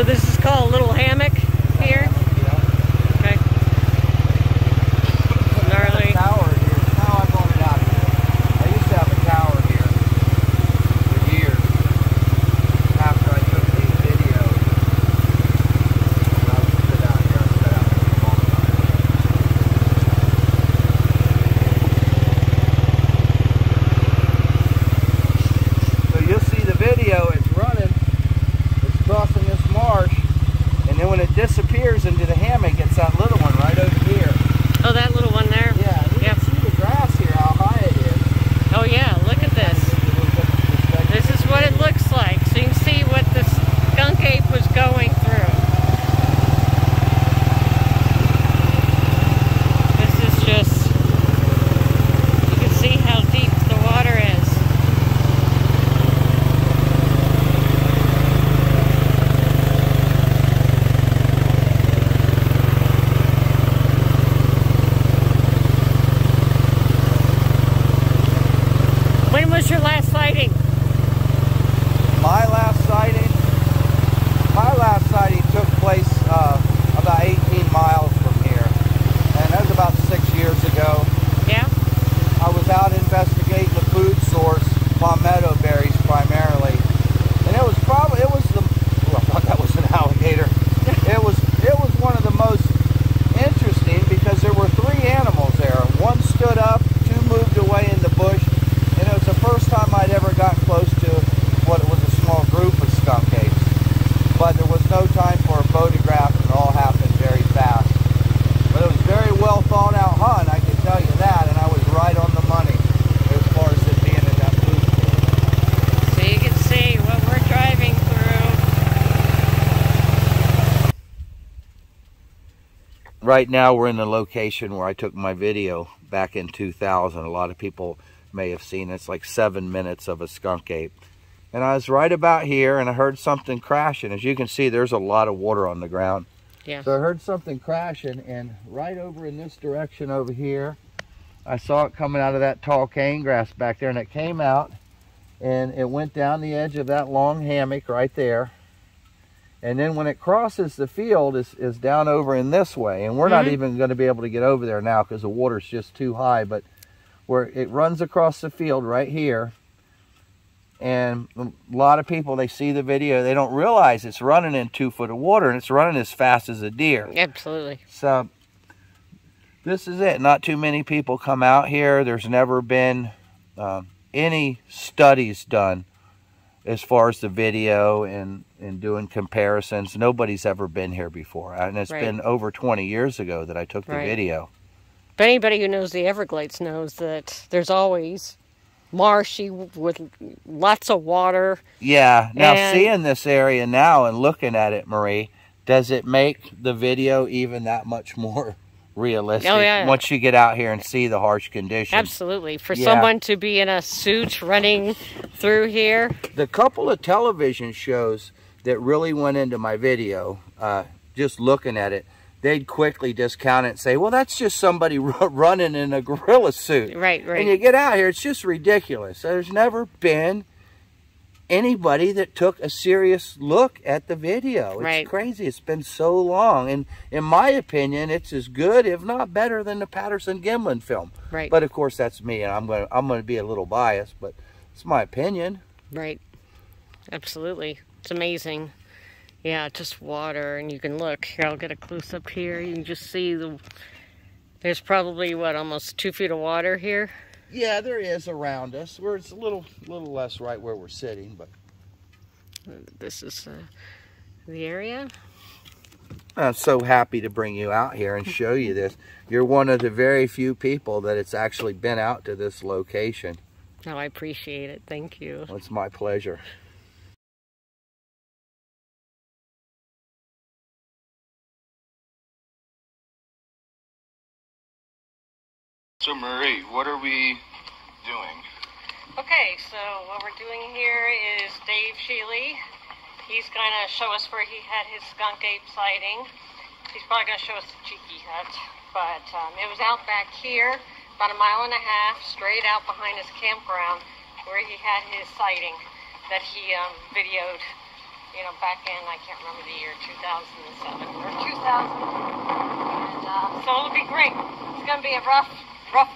So this is called a little hammock here? Okay. Gnarly. Tower here. Now I bought it out here. I used to have a tower here for years. After I took these videos, I would sit out here. I sat out here for a long time. So you'll see the video. It's running. It's crossing this marsh. And then when it disappears into the hammock, it's that little one right over here. Oh, that little one there? Yeah, you can see the grass here, how high it is. Oh yeah, look at this. This is what it looks like. So you can see what the skunk ape was going through. This is just, you can see how deep the water is. When was your last sighting? My last sighting took place about 18 miles from here. And that was about 6 years ago. Yeah? I was out investigating the food source, palmetto berries primarily. And it was I thought that was an alligator. It was one of the most interesting because there were 3 animals there. One stood up, 2 moved away in the bush. And it was the first time I'd ever gotten close to what was a small group of skunk apes. But there was no time for a photograph, and it all happened very fast. But it was a very well thought out hunt, I can tell you that, and I was right on the money as far as it being in that food field. So you can see what we're driving through. Right now we're in the location where I took my video back in 2000. A lot of people may have seen it. It's like 7 minutes of a skunk ape. And I was right about here and I heard something crashing. As you can see, there's a lot of water on the ground. Yeah. So I heard something crashing, and right over in this direction over here, I saw it coming out of that tall cane grass back there, and it came out and it went down the edge of that long hammock right there. And then when it crosses the field is down over in this way, and we're not even going to be able to get over there now because the water's just too high, but where it runs across the field right here. And a lot of people, they see the video, they don't realize it's running in 2 foot of water, and it's running as fast as a deer. Absolutely. So this is it. Not too many people come out here. There's never been any studies done as far as the video and doing comparisons. Nobody's ever been here before. And it's been over 20 years ago that I took the video. But anybody who knows the Everglades knows that there's always marshy with lots of water. Yeah. Now, seeing this area now and looking at it, Marie, does it make the video even that much more realistic? Oh, yeah. Once you get out here and see the harsh conditions. Absolutely. For someone to be in a suit running through here. The couple of television shows that really went into my video, just looking at it, they'd quickly discount it and say, well, that's just somebody running in a gorilla suit. Right. And you get out here, it's just ridiculous. There's never been anybody that took a serious look at the video. It's crazy. It's been so long. And in my opinion, it's as good, if not better, than the Patterson-Gimlin film. Right. But of course, that's me, and I'm gonna be a little biased, but it's my opinion. Right. Absolutely. It's amazing. Yeah, just water, and you can look. Here, I'll get a close up here. You can just see there's probably, what, almost 2 feet of water here? Yeah, there is around us. Where it's a little less right where we're sitting, but this is the area. I'm so happy to bring you out here and show you this. You're one of the very few people that it's actually been out to this location. Oh, I appreciate it. Thank you. Well, it's my pleasure. So Marie, what are we doing? Okay, so what we're doing here is Dave Shealy. He's going to show us where he had his skunk ape sighting. He's probably going to show us the cheeky hut, but it was out back here, about 1.5 miles, straight out behind his campground, where he had his sighting that he videoed you know, back in, I can't remember the year, 2007 or 2000. And so it'll be great. It's going to be a rough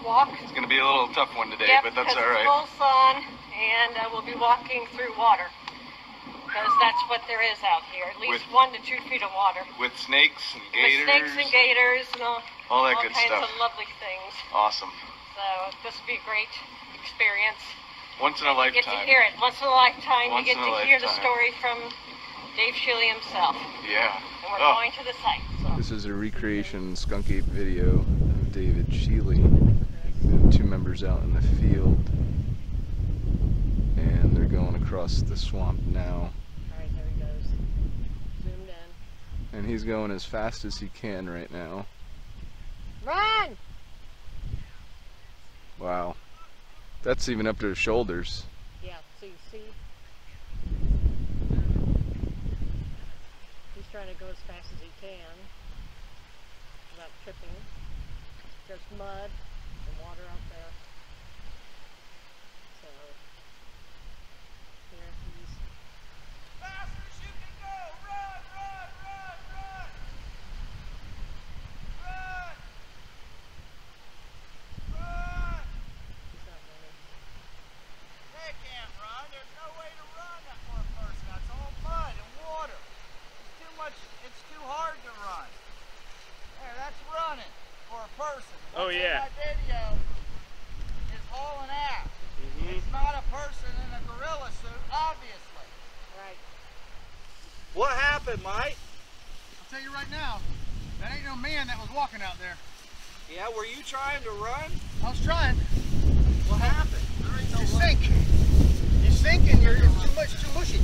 walk. It's going to be a little tough one today, Yep, but that's all right. It's full sun, and we'll be walking through water. Because that's what there is out here, at least 1 to 2 feet of water. With snakes and gators. With snakes and gators and all that good kinds stuff. of lovely things. Awesome. So this will be a great experience. Once in a lifetime. You get to hear it. Once in a lifetime. Once you get in a to hear the lifetime. story from Dave Shealy himself. Yeah. And we're going to the site. So. This is a recreation Skunk Ape video of David Shealy. We have 2 members out in the field, and they're going across the swamp now. Alright, there he goes. Zoomed in. And he's going as fast as he can right now. Run! Wow. That's even up to his shoulders. Yeah, so you see? He's trying to go as fast as he can without tripping. There's mud and water out there. So, here he's... Fast as you can go! Run, run, run, run! Run! Run! He's not running. They can't run. There's no way to run that for a person. That's all mud and water. It's too much. It's too hard to run. There, that's running for a person. Oh, What's yeah. in my video is hauling ass. It's not a person in a gorilla suit, obviously. Right. What happened, Mike? I'll tell you right now, that ain't no man that was walking out there. Yeah, were you trying to run? I was trying. What happened? You sink. You sink and it's too mushy.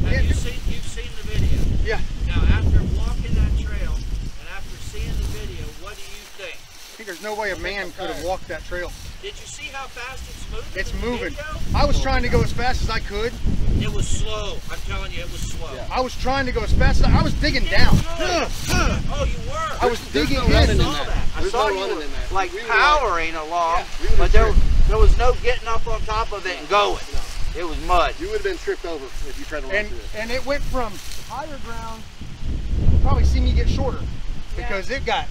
You've seen the video. Yeah. Now, after walking that trail and after seeing the video, what do you think? I think there's no way a man could have walked that trail. Did you see how fast it's moving? It's in the moving. video? I was trying to go as fast as I could. It was slow. I'm telling you, it was slow. I was trying to go as fast as I was digging down. Oh, you were? I was digging I in. saw that. I saw you were like We were powering along, we but were there was no getting up on top of it and going. It was mud. You would have been tripped over if you tried to run through it. And it went from higher ground. You probably see me get shorter because it got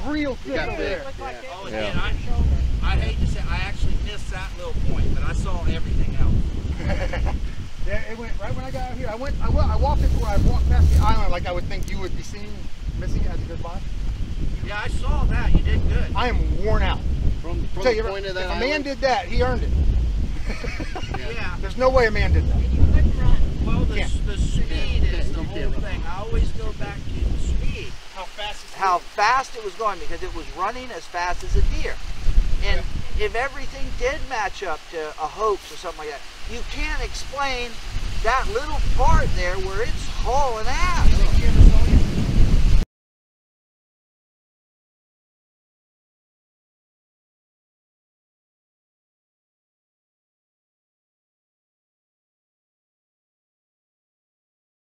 real thick got over big. there. Like Yeah. Oh, Yeah. and I hate to say, I actually missed that little point, but I saw everything else. Yeah, it went right when I got out here. I walked it where I walked past the island like I would think you would be missing it as it goes by. Yeah, I saw that. You did good. I am worn out. From Tell the you, point if of that a man island, did that, he earned it. Yeah. There's no way a man did that. And you couldn't run. Well, the Yeah. speed is the You whole can't run. thing. I always go back to the speed. How fast it was going, because it was running as fast as a deer. And if everything did match up to a hoax or something like that, you can't explain that little part there where it's hauling ass.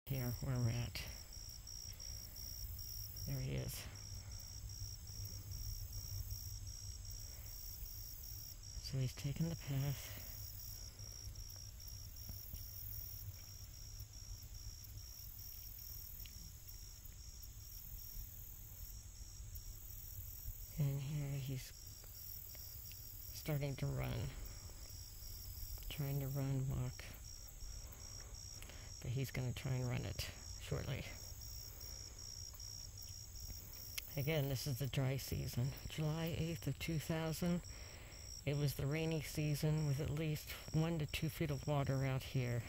Here, where we're at. There he is. So he's taken the path. And here he's starting to run. Trying to run, walk. But he's going to try and run it shortly. Again, this is the dry season. July 8th of 2000. It was the rainy season with at least 1 to 2 feet of water out here.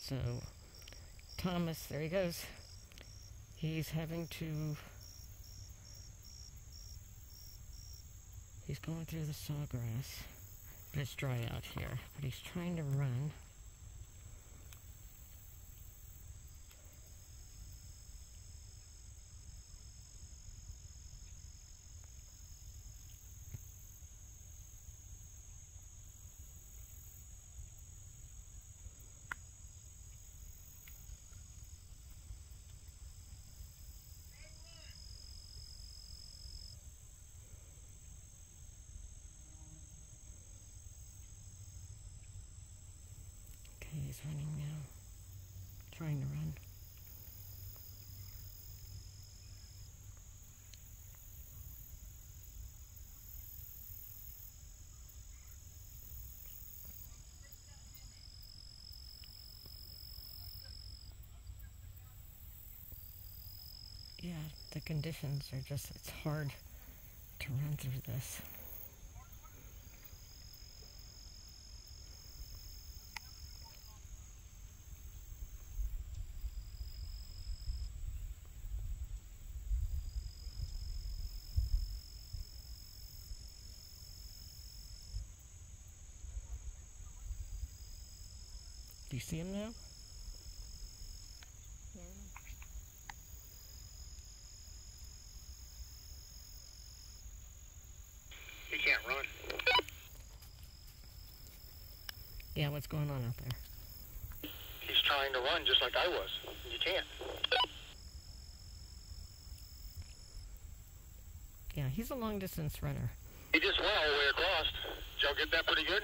So, Thomas, there he goes. He's having to... He's going through the sawgrass. But it's dry out here. But he's trying to run. Okay, he's running now. trying to run. Yeah, the conditions are just, it's hard to run through this. Do you see him now? He can't run. Yeah, what's going on out there? He's trying to run just like I was. You can't. Yeah, he's a long distance runner. He just went all the way across. Did y'all get that pretty good?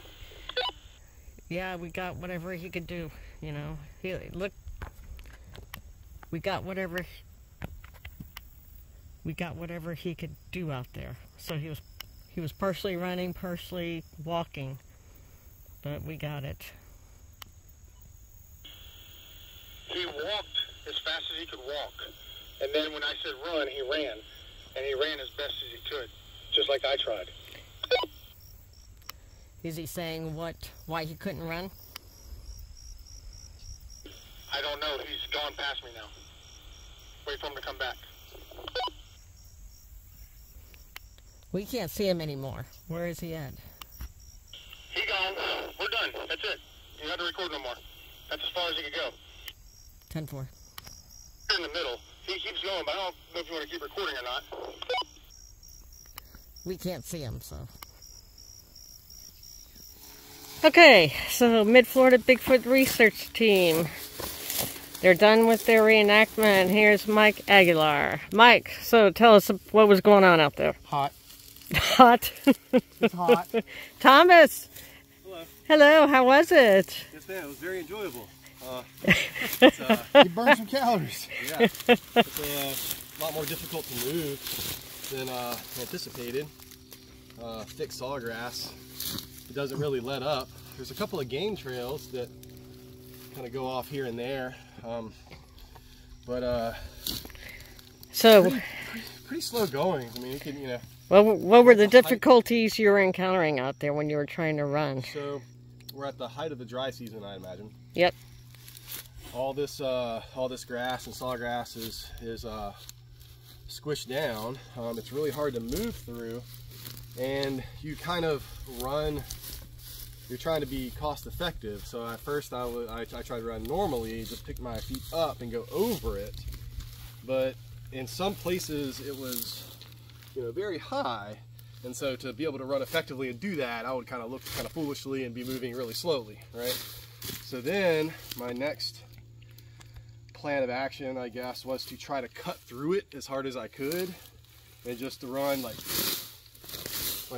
Yeah, we got whatever he could do, you know. Look, we got whatever he could do out there. So he was partially running, partially walking, but we got it. He walked as fast as he could walk. And then when I said run, he ran. And he ran as best as he could, just like I tried. Is he saying why he couldn't run? I don't know. He's gone past me now. Wait for him to come back. We can't see him anymore. Where is he at? He gone. We're done. That's it. You don't have to record no more. That's as far as he could go. 10-4. In the middle. He keeps going, but I don't know if you want to keep recording or not. We can't see him, so. Okay, so Mid-Florida Bigfoot Research Team. They're done with their reenactment. Here's Mike Aguilar. Mike, so tell us what was going on out there. Hot. Hot? It's hot. Thomas! Hello. Hello, how was it? Yes, ma'am. It was very enjoyable. You burned some calories. Yeah. It's a lot more difficult to move than anticipated. Thick sawgrass. It doesn't really let up. There's a couple of game trails that kind of go off here and there. So pretty slow going. I mean, you can, you know. Well, what were the difficulties you were encountering out there when you were trying to run? So we're at the height of the dry season, I imagine. Yep. All this grass and sawgrass is squished down. It's really hard to move through, and you kind of run. You're trying to be cost effective. So at first I tried to run normally, just pick my feet up and go over it. But in some places it was, you know, very high, and so to be able to run effectively and do that, I would kind of look kind of foolishly and be moving really slowly, right? So then my next plan of action, I guess, was to try to cut through it as hard as I could, and just to run like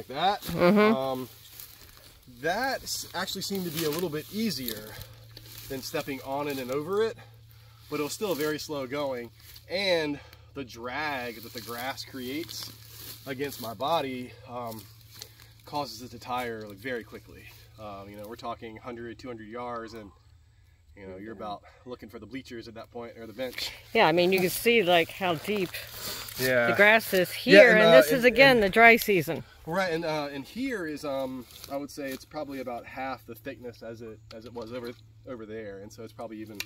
that. Mm-hmm. That actually seemed to be a little bit easier than stepping on it and over it, but it was still very slow going, and the drag that the grass creates against my body causes it to tire like very quickly. You know, we're talking 100, 200 yards, and you know, you're about looking for the bleachers at that point, or the bench. Yeah, I mean, you can see like how deep the grass is here, yeah, and this is again the dry season. Right, and here is I would say it's probably about half the thickness as it was over there, and so it's probably even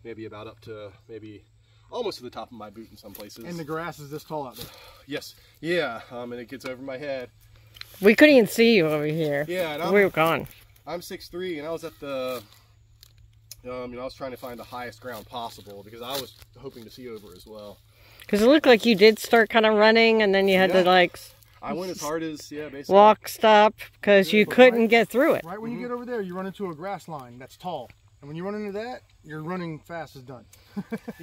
maybe about up to maybe almost to the top of my boot in some places. And the grass is this tall out there. Yes, yeah, and it gets over my head. We couldn't even see you over here. Yeah, and we were gone. I'm 6'3", and I was at the you know, I was trying to find the highest ground possible because I was hoping to see over as well. Because it looked like you did start kind of running, and then you had to like I went as hard as basically walk, stop, because you couldn't get through it. Right when you get over there, you run into a grass line that's tall, and when you run into that, you're running fast as done.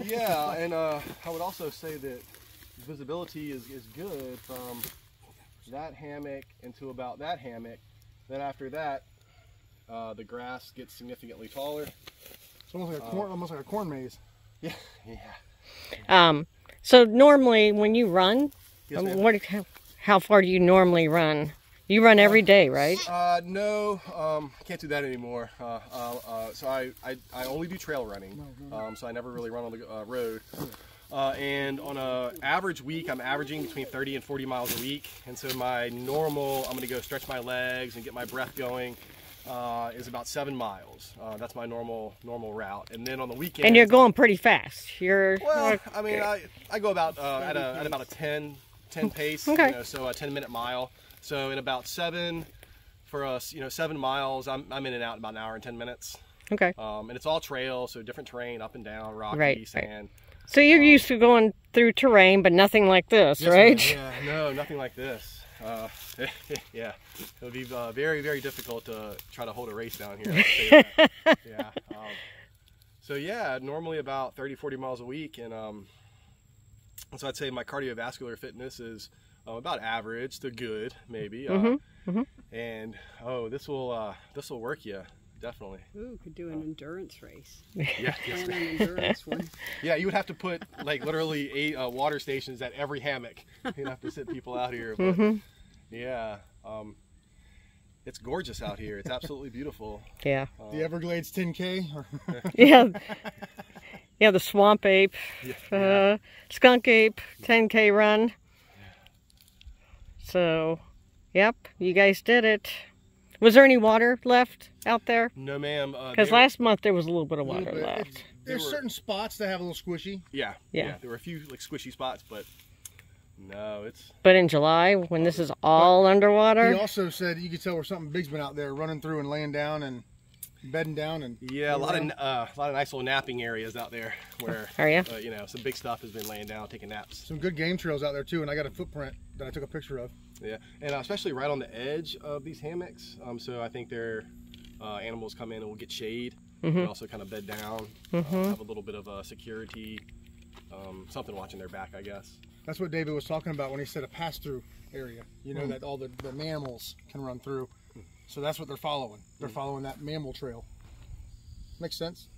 Yeah, and I would also say that visibility is good from that hammock into about that hammock. Then after that, the grass gets significantly taller, It's almost like a corn maze. Yeah, yeah. So normally when you run, Yes, ma'am. how far do you normally run? You run every day, right? No, can't do that anymore. So I only do trail running, so I never really run on the road. And on a average week, I'm averaging between 30 and 40 miles a week. And so my normal, I'm going to go stretch my legs and get my breath going, is about 7 miles. That's my normal route. And then on the weekend. And you're going pretty fast. Well, I mean, I go about at about a 10 pace. Okay. You know, so a 10-minute mile. So in about 7 miles, I'm in and out in about an hour and 10 minutes. Okay. And it's all trail, so different terrain, up and down, rocky, Right. sand. So you're used to going through terrain, but nothing like this, Yes, right? ma'am. Yeah, no, nothing like this. Yeah, it would be very, very difficult to try to hold a race down here. I'd say that. Yeah. So yeah, normally about 30, 40 miles a week, and so I'd say my cardiovascular fitness is about average to good, maybe. And this will work you. Definitely. Ooh, could do an endurance race. Yeah. Plan an endurance one. Yeah, you would have to put like literally 8 water stations at every hammock. You'd have to sit people out here. But, yeah, it's gorgeous out here. It's absolutely beautiful. Yeah. The Everglades 10K? Yeah. Yeah, the swamp ape, Yeah. skunk ape, 10K run. So, yep, you guys did it. Was there any water left out there? No, ma'am. Because last month there was a little bit of water left. There's certain spots that have a little squishy. Yeah, Yeah. There were a few like squishy spots, but no, it's. But in July, when this is all underwater? He also said you could tell where something big's been out there, running through and laying down and bedding down and. Yeah, a lot of nice little napping areas out there where you know, some big stuff has been laying down, taking naps. Some good game trails out there too, and I got a footprint that I took a picture of. Yeah, and especially right on the edge of these hammocks. So I think their animals come in and will get shade, and also kind of bed down, have a little bit of security, something watching their back, I guess. That's what David was talking about when he said a pass-through area. You know, that all the mammals can run through. So that's what they're following. They're following that mammal trail. Makes sense?